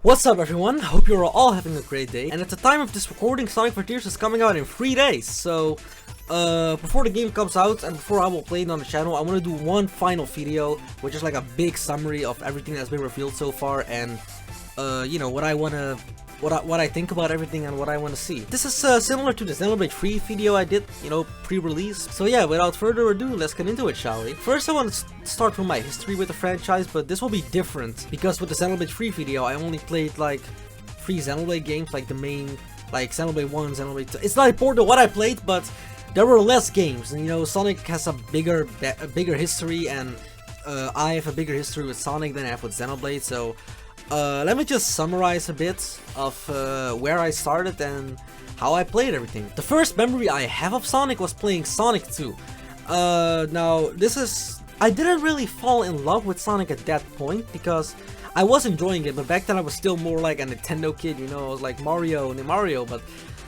What's up everyone, hope you're all having a great day, and at the time of this recording Sonic Frontiers is coming out in 3 days, so before the game comes out and before I will play it on the channel, I want to do one final video, which is like a big summary of everything that's been revealed so far and you know, what I think about everything and what I want to see. This is similar to the Xenoblade 3 video I did, you know, pre-release. So yeah, without further ado, let's get into it, shall we? First I want to start with my history with the franchise, but this will be different because with the Xenoblade 3 video I only played like 3 Xenoblade games, like the main, like Xenoblade 1, Xenoblade 2. It's not important what I played, but there were less games, and you know, Sonic has a bigger history, and I have a bigger history with Sonic than I have with Xenoblade, so let me just summarize a bit of where I started and how I played everything. The first memory I have of Sonic was playing Sonic 2. Now, I didn't really fall in love with Sonic at that point because I was enjoying it, but back then I was still more like a Nintendo kid, you know, I was like Mario, but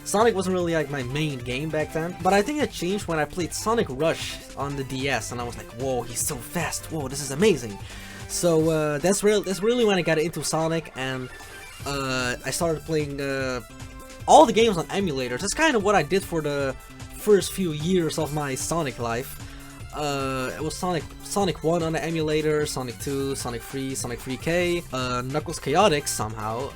Sonic wasn't really like my main game back then. But I think it changed when I played Sonic Rush on the DS, and I was like, whoa, he's so fast, whoa, this is amazing. So that's really when I got into Sonic, and I started playing all the games on emulators. That's kind of what I did for the first few years of my Sonic life. It was Sonic 1 on the emulator, Sonic 2, Sonic 3, Sonic 3K, Knuckles Chaotix somehow,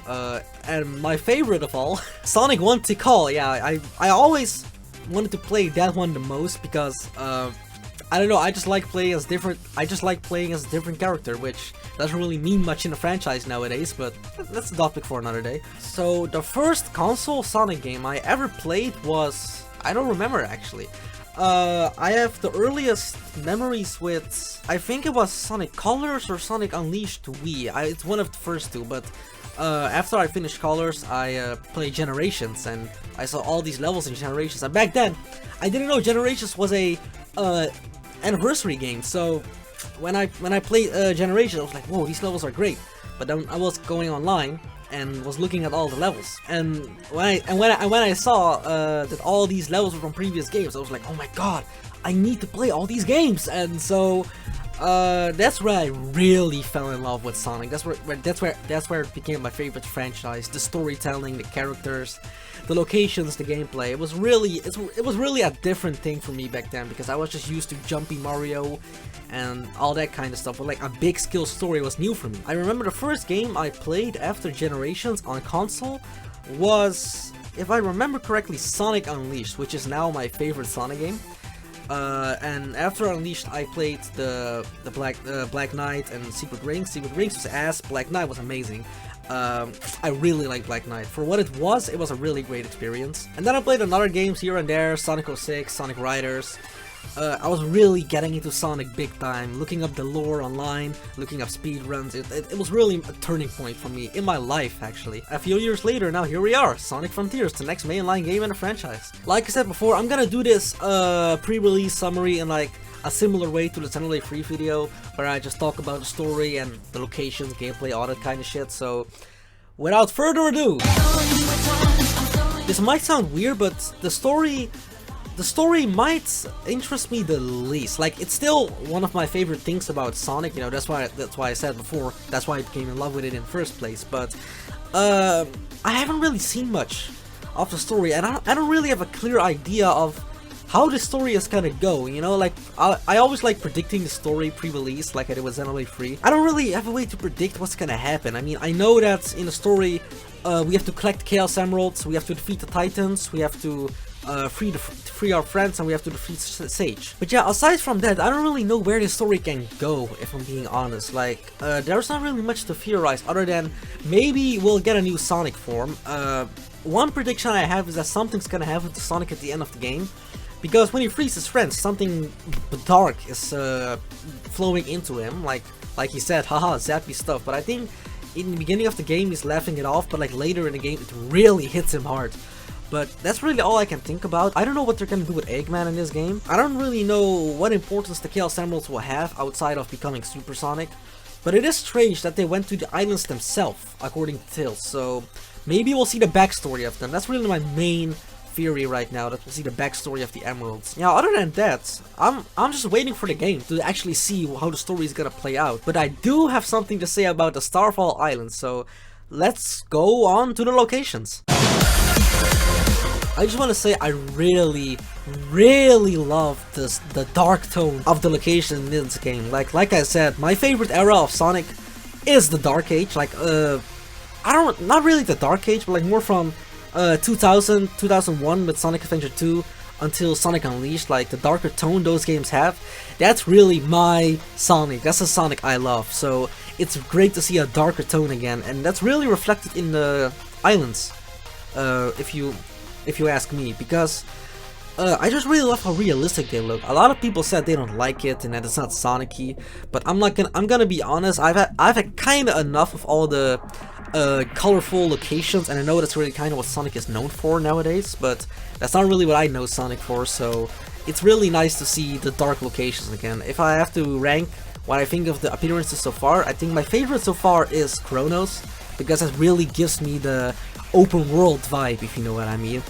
and my favorite of all, Sonic 1 Tikal. Yeah, I always wanted to play that one the most because I don't know, I just like playing as a different character, which doesn't really mean much in the franchise nowadays, but that's a topic for another day. So the first console Sonic game I ever played was, I don't remember actually. I have the earliest memories with, I think it was Sonic Colors or Sonic Unleashed Wii. It's one of the first two, but after I finished Colors, I played Generations, and I saw all these levels in Generations, and back then, I didn't know Generations was a anniversary game, so when I played Generations, I was like, whoa, these levels are great. But then I was going online and was looking at all the levels, and when I saw that all these levels were from previous games, I was like, oh my god, I need to play all these games. And so that's where I really fell in love with Sonic. That's where it became my favorite franchise. The storytelling, the characters, the locations, the gameplay. It was really a different thing for me back then because I was just used to jumpy Mario and all that kind of stuff. But like a big skill story was new for me. I remember the first game I played after Generations on console was, if I remember correctly, Sonic Unleashed, which is now my favorite Sonic game. And after Unleashed, I played the Black Knight and Secret Rings. Secret Rings was ass, Black Knight was amazing. I really like Black Knight. For what it was a really great experience. And then I played another games here and there, Sonic 06, Sonic Riders. I was really getting into Sonic big time, looking up the lore online, looking up speedruns. It was really a turning point for me in my life, actually. A few years later, now here we are, Sonic Frontiers, the next mainline game in the franchise. Like I said before, I'm gonna do this pre-release summary in like a similar way to the Xenoblade 3 video, where I just talk about the story and the locations, gameplay, all that kind of shit. So, without further ado, this might sound weird, but the story might interest me the least. Like, it's still one of my favorite things about Sonic, you know, that's why I said before, that's why I became in love with it in the first place. But I haven't really seen much of the story, and I don't really have a clear idea of how the story is gonna go, you know. Like, I always like predicting the story pre-release, like I did with Xenoblade 3. I don't really have a way to predict what's gonna happen. I mean, I know that in the story, we have to collect Chaos Emeralds, we have to defeat the Titans, we have to free our friends, and we have to defeat Sage. But yeah, aside from that, I don't really know where the story can go, if I'm being honest. Like, there's not really much to theorize other than maybe we'll get a new Sonic form. One prediction I have is that something's gonna happen to Sonic at the end of the game, because when he frees his friends, something dark is flowing into him, like he said, haha, zappy stuff. But I think in the beginning of the game he's laughing it off, but like later in the game it really hits him hard. But that's really all I can think about. I don't know what they're gonna do with Eggman in this game. I don't really know what importance the Chaos Emeralds will have outside of becoming Super Sonic. But it is strange that they went to the islands themselves, according to tales. So maybe we'll see the backstory of them. That's really my main theory right now, that we'll see the backstory of the Emeralds. Yeah, other than that, I'm just waiting for the game to actually see how the story is gonna play out. But I do have something to say about the Starfall Island, so let's go on to the locations. I just want to say I really love the dark tone of the location in this game. Like I said, my favorite era of Sonic is the Dark Age. Like not really the Dark Age, but like more from 2000, 2001 with Sonic Adventure 2 until Sonic Unleashed. Like the darker tone those games have, that's really my Sonic. That's the Sonic I love. So it's great to see a darker tone again, and that's really reflected in the islands. If you ask me, because I just really love how realistic they look. A lot of people said they don't like it and that it's not Sonic-y, but I'm gonna be honest. I've had kind of enough of all the colorful locations, and I know that's really kind of what Sonic is known for nowadays, but that's not really what I know Sonic for. So it's really nice to see the dark locations again. If I have to rank what I think of the appearances so far, I think my favorite so far is Chronos, because it really gives me the open world vibe, if you know what I mean.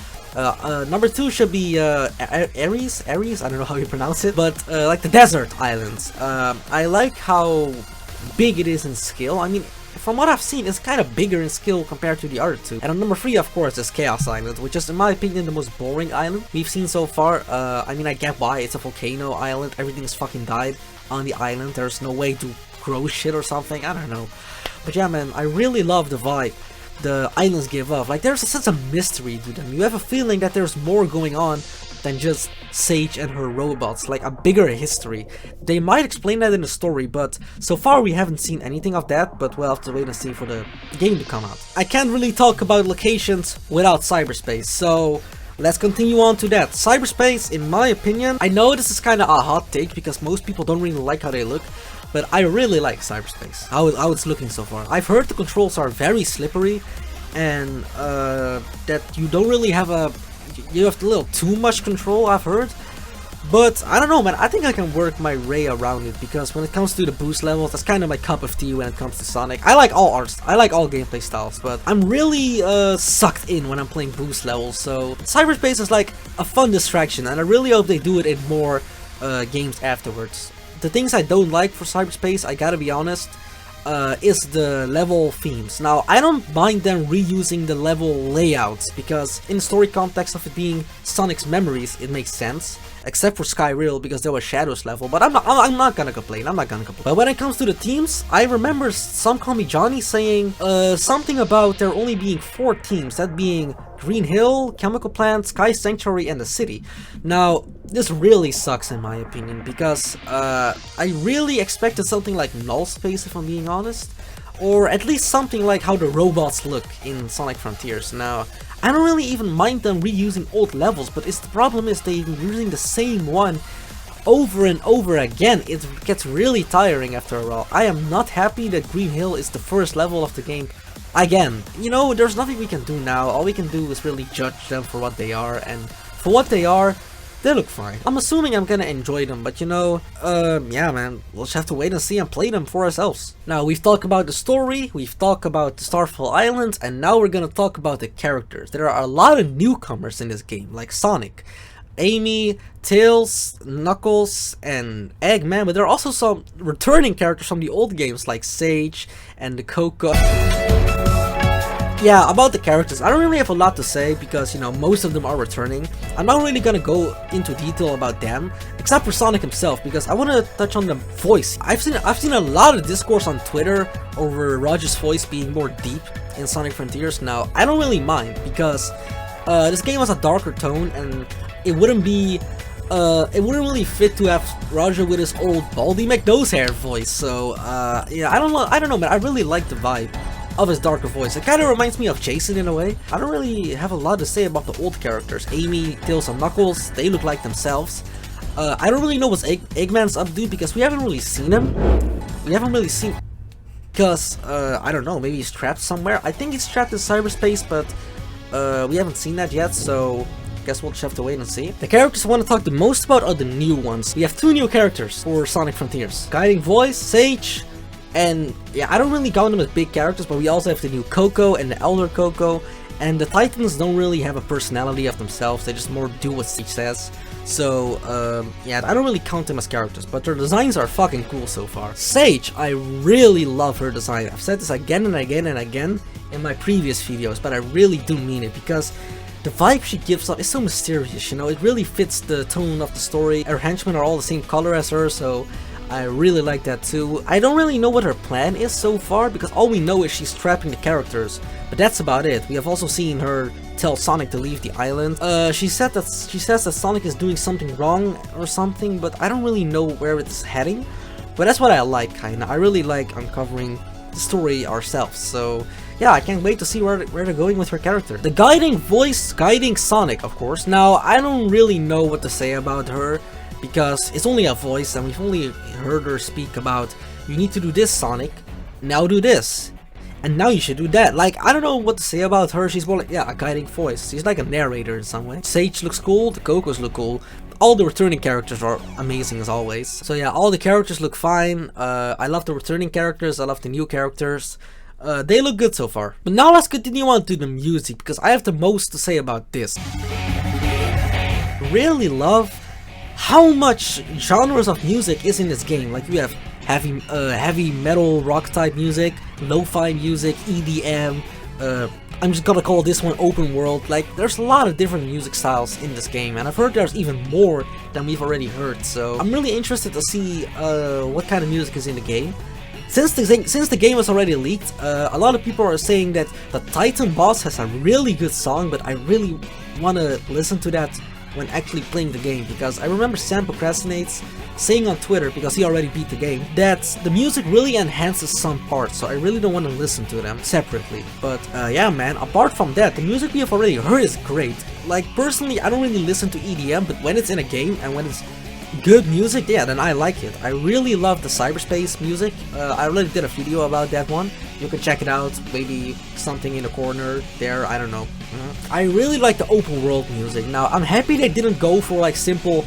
Number 2 should be Ares, I don't know how you pronounce it, but like the desert islands. I like how big it is in scale. I mean, from what I've seen, it's kind of bigger in scale compared to the other two. And on number 3, of course, is Chaos Island, which is, in my opinion, the most boring island we've seen so far. I mean, I get why. It's a volcano island. Everything's fucking died on the island. There's no way to grow shit or something. I don't know. But yeah, man, I really love the vibe the islands give off. Like, there's a sense of mystery to them. You have a feeling that there's more going on than just Sage and her robots, like a bigger history. They might explain that in the story, but so far we haven't seen anything of that, but we'll have to wait and see for the game to come out. I can't really talk about locations without cyberspace, so let's continue on to that. Cyberspace, in my opinion, I know this is kind of a hot take because most people don't really like how they look, but I really like cyberspace, how it's looking so far. I've heard the controls are very slippery, and that you don't really have you have a little too much control, I've heard. But I don't know, man, I think I can work my way around it, because when it comes to the boost levels, that's kind of my cup of tea when it comes to Sonic. I like all arts, I like all gameplay styles, but I'm really sucked in when I'm playing boost levels, so cyberspace is like a fun distraction, and I really hope they do it in more games afterwards. The things I don't like for cyberspace, I gotta be honest, is the level themes. Now, I don't mind them reusing the level layouts, because in the story context of it being Sonic's memories, it makes sense. Except for Skyrill, because there was Shadow's level, but I'm not gonna complain, But when it comes to the teams, I remember Some Call Me Johnny saying something about there only being 4 teams, that being Green Hill, Chemical Plant, Sky Sanctuary, and the City. Now, this really sucks in my opinion, because I really expected something like Null Space, if I'm being honest. Or at least something like how the robots look in Sonic Frontiers. Now, I don't really even mind them reusing old levels, but the problem is they're using the same one over and over again. It gets really tiring after a while. I am not happy that Green Hill is the first level of the game again. You know, there's nothing we can do now. All we can do is really judge them for what they are, and for what they are, they look fine. I'm assuming I'm gonna enjoy them, but you know, yeah man, we'll just have to wait and see and play them for ourselves. Now, we've talked about the story, we've talked about the Starfall Islands, and now we're gonna talk about the characters. There are a lot of newcomers in this game, like Sonic, Amy, Tails, Knuckles, and Eggman, but there are also some returning characters from the old games, like Sage and the Coco. Yeah, about the characters, I don't really have a lot to say, because, you know, most of them are returning. I'm not really gonna go into detail about them, except for Sonic himself, because I want to touch on the voice. I've seen a lot of discourse on Twitter over Roger's voice being more deep in Sonic Frontiers. Now, I don't really mind, because this game has a darker tone, and it wouldn't really fit to have Roger with his old Baldy McNosehair voice. So yeah, I don't know, man. I really like the vibe of his darker voice. It kind of reminds me of Jason in a way. I don't really have a lot to say about the old characters. Amy, Tails, and Knuckles, they look like themselves. I don't really know what's Eggman's up to, because we haven't really seen him. Because, I don't know, maybe he's trapped somewhere. I think he's trapped in cyberspace, but we haven't seen that yet, so guess we'll just have to wait and see. The characters I want to talk the most about are the new ones. We have 2 new characters for Sonic Frontiers. Guiding Voice, Sage, and yeah, I don't really count them as big characters, but we also have the new Coco and the Elder Coco, and the Titans don't really have a personality of themselves, they just more do what Sage says. So, yeah, I don't really count them as characters, but their designs are fucking cool so far. Sage, I really love her design. I've said this again and again and again in my previous videos, but I really do mean it, because the vibe she gives off is so mysterious, you know, it really fits the tone of the story. Her henchmen are all the same color as her, so I really like that too. I don't really know what her plan is so far, because all we know is she's trapping the characters, but that's about it. We have also seen her tell Sonic to leave the island. She says that Sonic is doing something wrong or something, but I don't really know where it's heading. But that's what I like, kinda. I really like uncovering the story ourselves, so yeah, I can't wait to see where they're going with her character. The guiding voice, guiding Sonic, of course. Now, I don't really know what to say about her, because it's only a voice, and we've only heard her speak about, you need to do this, Sonic, now do this, and now you should do that. Like, I don't know what to say about her. She's more like, yeah, a guiding voice. She's like a narrator in some way. Sage looks cool, the Cocos look cool. All the returning characters are amazing as always. So yeah, all the characters look fine. I love the returning characters, I love the new characters. They look good so far. But now let's continue on to the music, because I have the most to say about this. Really love how much genres of music is in this game. Like, you have heavy metal rock type music, lo-fi music, EDM, I'm just gonna call this one open world. Like, there's a lot of different music styles in this game, and I've heard there's even more than we've already heard, so I'm really interested to see what kind of music is in the game. Since the game was already leaked, a lot of people are saying that the Titan boss has a really good song, but I really want to listen to that when actually playing the game, because I remember Sam Procrastinates saying on Twitter, because he already beat the game, that the music really enhances some parts, so I really don't want to listen to them separately. But yeah, man, apart from that, the music we have already heard is great. Like, personally, I don't really listen to EDM, but when it's in a game and when it's good music, yeah, then I like it. I really love the cyberspace music. I already did a video about that one. You can check it out, maybe something in the corner there, I don't know. I really like the open world music. Now, I'm happy they didn't go for like simple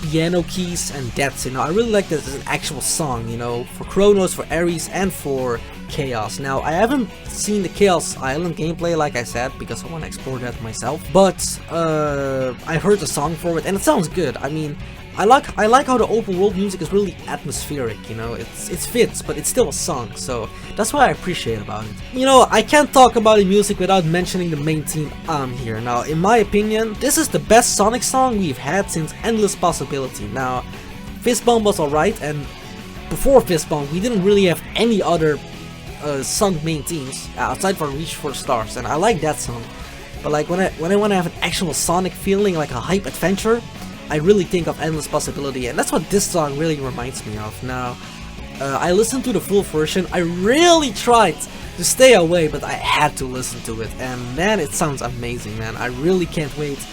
piano keys and that's, you know, I really like that it's an actual song, you know, for Chronos, for Ares, and for Chaos. Now, I haven't seen the Chaos Island gameplay, like I said, because I want to explore that myself, but I heard the song for it and it sounds good. I mean, I like how the open world music is really atmospheric, you know, it fits, but it's still a song, so that's what I appreciate about it. You know, I can't talk about the music without mentioning the main theme here. Now, in my opinion, this is the best Sonic song we've had since Endless Possibility. Now, Fist Bump was alright, and before Fist Bump, we didn't really have any other sung main themes, aside from Reach for the Stars, and I like that song. But like, when I want to have an actual Sonic feeling, like a hype adventure, I really think of Endless Possibility, and that's what this song really reminds me of. Now, I listened to the full version. I really tried to stay away, but I had to listen to it, and man, it sounds amazing, man. I really can't wait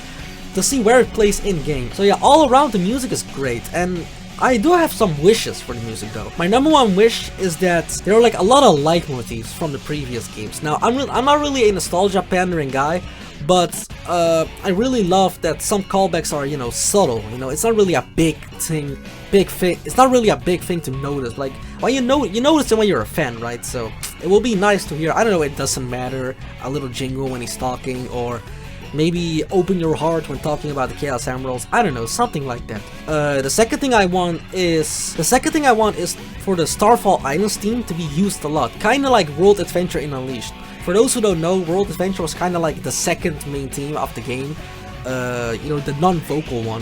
to see where it plays in-game. So yeah, all around the music is great, and I do have some wishes for the music though. My number one wish is that there are like a lot of leitmotifs from the previous games. Now, I'm not really a nostalgia pandering guy, but I really love that some callbacks are, you know, subtle. You know, it's not really a big thing. It's not really a big thing to notice. Like, well, you notice it when you're a fan, right? So it will be nice to hear. I don't know. It doesn't matter. A little jingle when he's talking, or maybe open your heart when talking about the Chaos Emeralds. I don't know, something like that. The second thing I want is for the Starfall Islands theme to be used a lot, kind of like World Adventure in Unleashed. For those who don't know, World Adventure was kind of like the second main theme of the game. You know, the non-vocal one,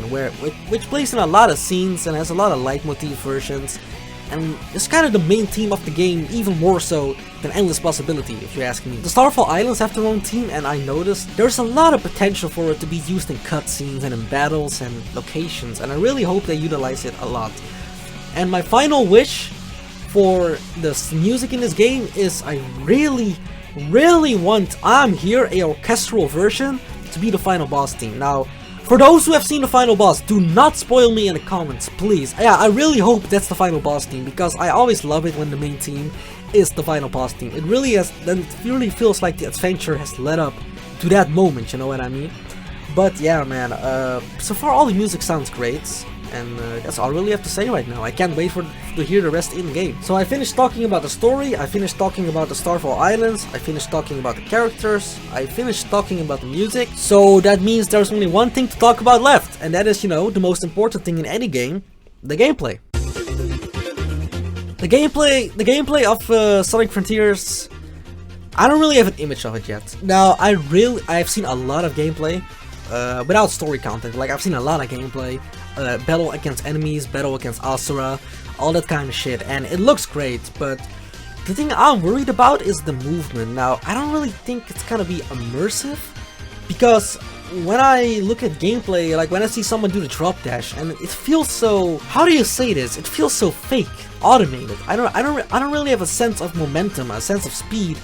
which plays in a lot of scenes and has a lot of leitmotif versions. And it's kind of the main theme of the game, even more so than Endless Possibility, if you ask me. The Starfall Islands have their own theme, and I noticed there's a lot of potential for it to be used in cutscenes and in battles and locations, and I really hope they utilize it a lot. And my final wish for the music in this game is I really want I'm Here, a orchestral version, to be the final boss theme. Now, for those who have seen the final boss, do not spoil me in the comments, please. Yeah, I really hope that's the final boss theme, because I always love it when the main theme is the final boss theme. It really feels like the adventure has led up to that moment, you know what I mean? But yeah, man, so far all the music sounds great, and that's all I really have to say right now. I can't wait to hear the rest in game. So I finished talking about the story, I finished talking about the Starfall Islands, I finished talking about the characters, I finished talking about the music. So that means there's only one thing to talk about left, and that is, you know, the most important thing in any game, the gameplay. The gameplay of Sonic Frontiers I don't really have an image of it yet. Now, I've seen a lot of gameplay without story content. Like, I've seen a lot of gameplay, battle against enemies, battle against Asura, all that kind of shit, and it looks great, but the thing I'm worried about is the movement. Now, I don't really think it's gonna be immersive, because when I look at gameplay, like when I see someone do the drop dash, and it feels so, how do you say this? It feels so fake, automated. I don't really have a sense of momentum, a sense of speed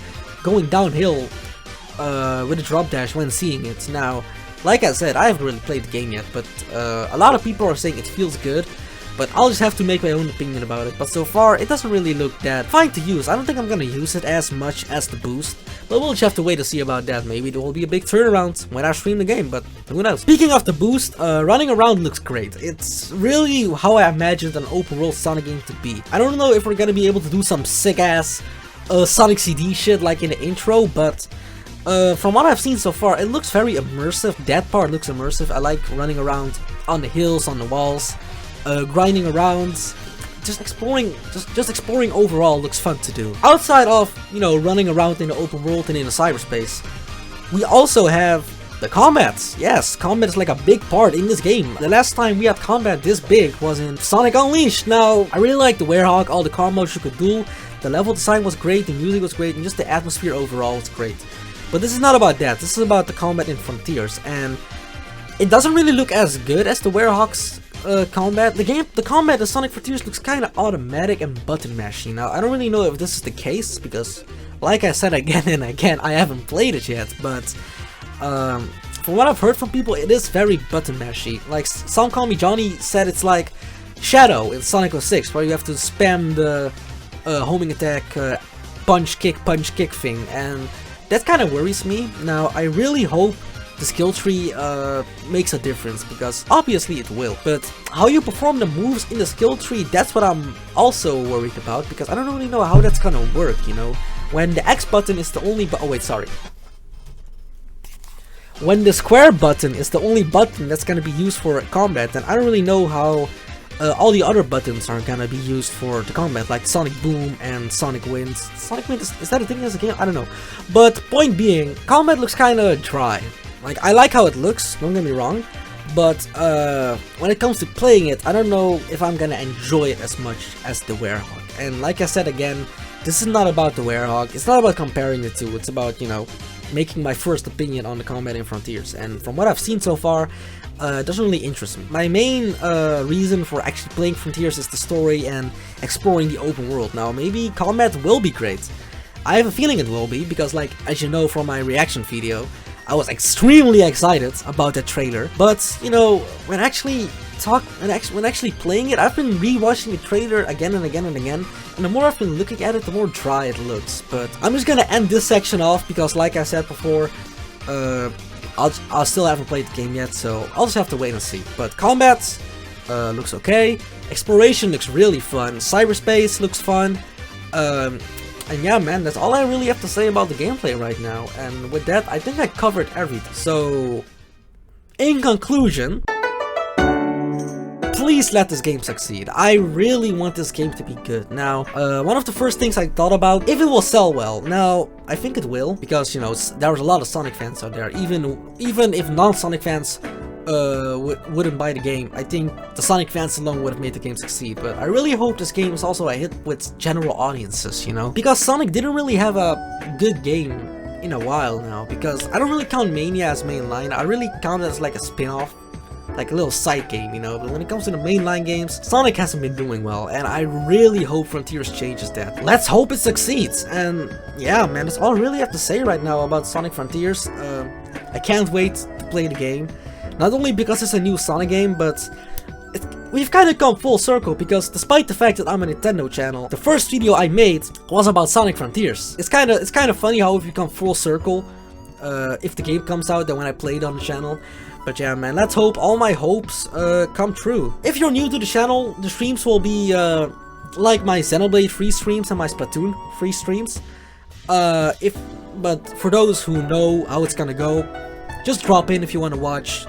going downhill with a drop dash when seeing it. Now, like I said, I haven't really played the game yet, but a lot of people are saying it feels good. But I'll just have to make my own opinion about it. But so far, it doesn't really look that fine to use. I don't think I'm gonna use it as much as the boost. But we'll just have to wait to see about that. Maybe there will be a big turnaround when I stream the game, but who knows. Speaking of the boost, running around looks great. It's really how I imagined an open world Sonic game to be. I don't know if we're gonna be able to do some sick ass Sonic CD shit like in the intro, but from what I've seen so far, it looks very immersive. That part looks immersive. I like running around on the hills, on the walls. Grinding around, just exploring overall looks fun to do. Outside of, you know, running around in the open world and in the cyberspace, we also have the combats. Yes, combat is like a big part in this game. The last time we had combat this big was in Sonic Unleashed. Now, I really like the Werehog, all the combos you could do. The level design was great, the music was great, and just the atmosphere overall was great. But this is not about that. This is about the combat in Frontiers, and it doesn't really look as good as the Werehog's combat. The combat in Sonic Frontiers looks kind of automatic and button mashy. Now, I don't really know if this is the case, because, like I said again and again, I haven't played it yet, but from what I've heard from people, it is very button mashy. Like, Some Call Me Johnny said it's like Shadow in Sonic 06, where you have to spam the homing attack, punch kick thing, and that kind of worries me. Now, I really hope the skill tree makes a difference, because obviously it will, but how you perform the moves in the skill tree, that's what I'm also worried about, because I don't really know how that's gonna work, you know, when the X button is the only when the square button is the only button that's gonna be used for combat, then I don't really know how all the other buttons are gonna be used for the combat, like Sonic Boom and Sonic Wind. Sonic Wind, is that a thing as a game? I don't know, but point being, combat looks kinda dry. Like, I like how it looks, don't get me wrong, but when it comes to playing it, I don't know if I'm gonna enjoy it as much as the Werehog. And like I said again, this is not about the Werehog, it's not about comparing the two, it's about, you know, making my first opinion on the combat in Frontiers. And from what I've seen so far, it doesn't really interest me. My main reason for actually playing Frontiers is the story and exploring the open world. Now, maybe combat will be great. I have a feeling it will be, because, like, as you know from my reaction video, I was extremely excited about that trailer, but you know, when actually playing it, I've been rewatching the trailer again and again and again, and the more I've been looking at it, the more dry it looks. But I'm just gonna end this section off, because like I said before, I still haven't played the game yet, so I'll just have to wait and see. But combat looks okay, exploration looks really fun, cyberspace looks fun, and yeah, man, that's all I really have to say about the gameplay right now. And with that, I think I covered everything. So, in conclusion, please let this game succeed. I really want this game to be good. Now, one of the first things I thought about, if it will sell well. Now, I think it will, because, you know, there's a lot of Sonic fans out there. Even if non-Sonic fans wouldn't buy the game, I think the Sonic fans alone would have made the game succeed. But I really hope this game is also a hit with general audiences, you know, because Sonic didn't really have a good game in a while now, because I don't really count Mania as mainline, I really count it as like a spin-off, like a little side game, you know. But when it comes to the mainline games, Sonic hasn't been doing well, and I really hope Frontiers changes that. Let's hope it succeeds. And yeah, man, that's all I really have to say right now about Sonic Frontiers. I can't wait to play the game. Not only because it's a new Sonic game, but we've kind of come full circle, because despite the fact that I'm a Nintendo channel, the first video I made was about Sonic Frontiers. It's kind of funny how we've become full circle if the game comes out than when I played on the channel. But yeah, man, let's hope all my hopes come true. If you're new to the channel, the streams will be like my Xenoblade free streams and my Splatoon free streams. But for those who know how it's gonna go, just drop in if you want to watch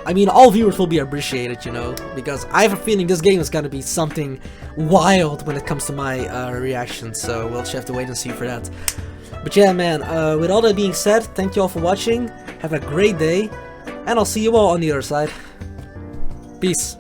I mean, all viewers will be appreciated, you know, because I have a feeling this game is gonna be something wild when it comes to my reaction, so we'll just have to wait and see for that. But yeah, man, with all that being said, thank you all for watching, have a great day, and I'll see you all on the other side. Peace.